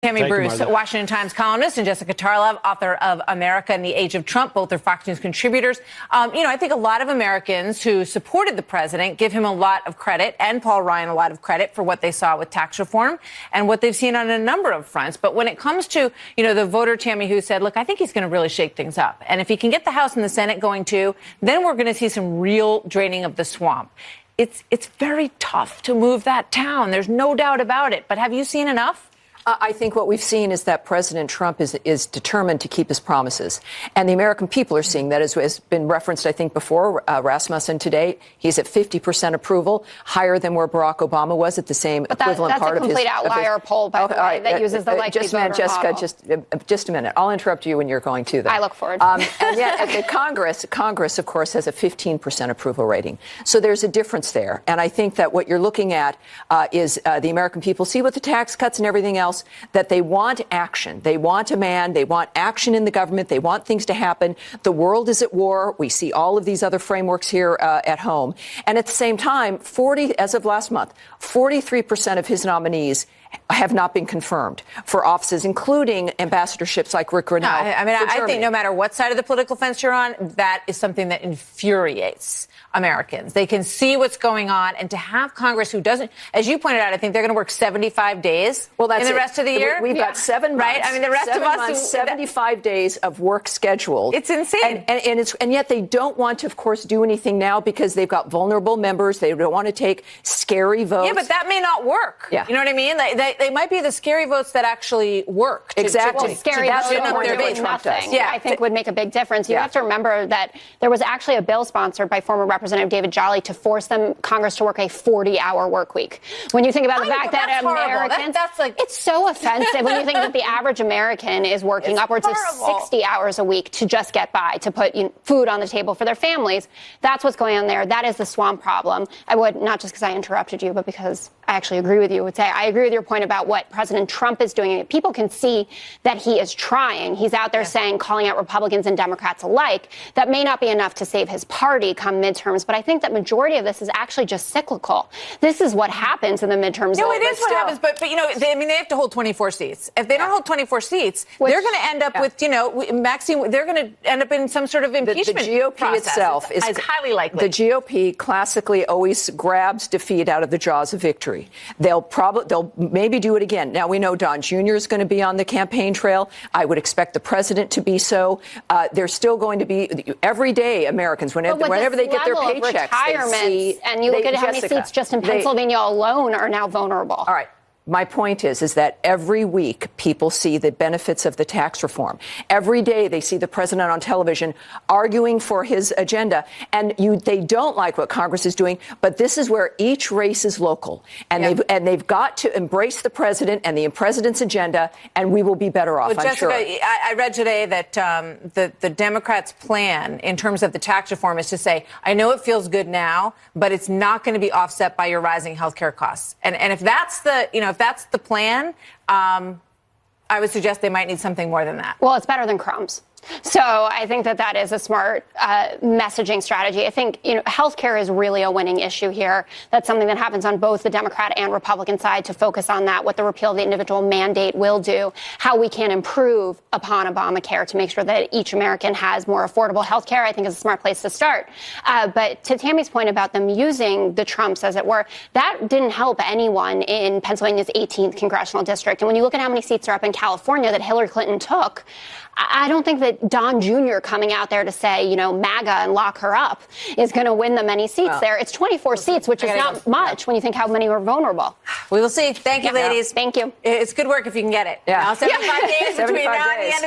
Tammy Bruce, Washington Times columnist, and Jessica Tarlov, author of America in the Age of Trump. Both are Fox News contributors. I think a lot of Americans who supported the president give him a lot of credit, and Paul Ryan a lot of credit, for what they saw with tax reform and what they've seen on a number of fronts. But when it comes to, the voter, Tammy, who said, look, I think he's going to really shake things up. And if he can get the House and the Senate going too, then we're going to see some real draining of the swamp. It's very tough to move that town. There's no doubt about it. But have you seen enough? I think what we've seen is that President Trump is determined to keep his promises. And the American people are seeing that, as has been referenced, I think, before. Rasmussen today, he's at 50% approval, higher than where Barack Obama was at the same equivalent part of his... That's a complete outlier poll, by the way, that uses the likely voter model. Jessica, just a minute. I'll interrupt you when you're going to that. I look forward. And yet, at Congress, of course, has a 15% approval rating. So there's a difference there. And I think that what you're looking at is the American people see with the tax cuts and everything else, that they want action. They want a man. They want action in the government. They want things to happen. The world is at war. We see all of these other frameworks here at home. And at the same time, as of last month, 43% of his nominees have not been confirmed for offices, including ambassadorships like Rick Grinnell. I think no matter what side of the political fence you're on, that is something that infuriates Americans. They can see what's going on, and to have Congress who doesn't, as you pointed out, I think they're going to work 75 days in the rest of the year. We've got 7 months. Right? I mean, the rest of us... 75 days of work scheduled. It's insane. And yet they don't want to, of course, do anything now because they've got vulnerable members. They don't want to take scary votes. Yeah, but that may not work. Yeah. You know what I mean? They might be the scary votes that actually work. Exactly. Well, scary votes doing nothing, I think would make a big difference. You have to remember that there was actually a bill sponsored by former Representative David Jolly to force Congress to work a 40-hour work week. When you think about the fact that Americans... it's so offensive when you think that the average American is working upwards of 60 hours a week to just get by, to put food on the table for their families. That's what's going on there. That is the swamp problem. I would, not just because I interrupted you, but because I actually agree with you, would say I agree with your point about what President Trump is doing. People can see that he is trying. He's out there calling out Republicans and Democrats alike. That may not be enough to save his party come midterms, but I think that majority of this is actually just cyclical. This is what happens in the midterms. No, it is what happens, but they have to hold 24 seats. If they don't hold 24 seats, they're going to end up with, Maxine, they're going to end up in some sort of impeachment The GOP process. itself is highly likely. The GOP classically always grabs defeat out of the jaws of victory. They'll maybe do it again. Now, we know Don Jr. is going to be on the campaign trail. I would expect the president to be so. There's still going to be every day Americans, whenever they get their paychecks, they see, and you look at how many seats just in Pennsylvania alone are now vulnerable. All right. My point is that every week people see the benefits of the tax reform. Every day they see the president on television arguing for his agenda. And they don't like what Congress is doing. But this is where each race is local. And they've got to embrace the president and the president's agenda. And we will be better off, I'm sure. I read today that the Democrats' plan in terms of the tax reform is to say, I know it feels good now, but it's not going to be offset by your rising health care costs. And if that's if that's the plan, I would suggest they might need something more than that. Well, it's better than crumbs. So I think that is a smart messaging strategy. I think, healthcare is really a winning issue here. That's something that happens on both the Democrat and Republican side, to focus on that, what the repeal of the individual mandate will do, how we can improve upon Obamacare to make sure that each American has more affordable healthcare, I think is a smart place to start. But to Tammy's point about them using the Trumps, as it were, that didn't help anyone in Pennsylvania's 18th congressional district. And when you look at how many seats are up in California that Hillary Clinton took, I don't think that Don Jr. coming out there to say, MAGA and lock her up is going to win them any seats there. It's 24 seats, which is not much when you think how many were vulnerable. We will see. Thank you, ladies. Thank you. It's good work if you can get it. 75 days between now and the end of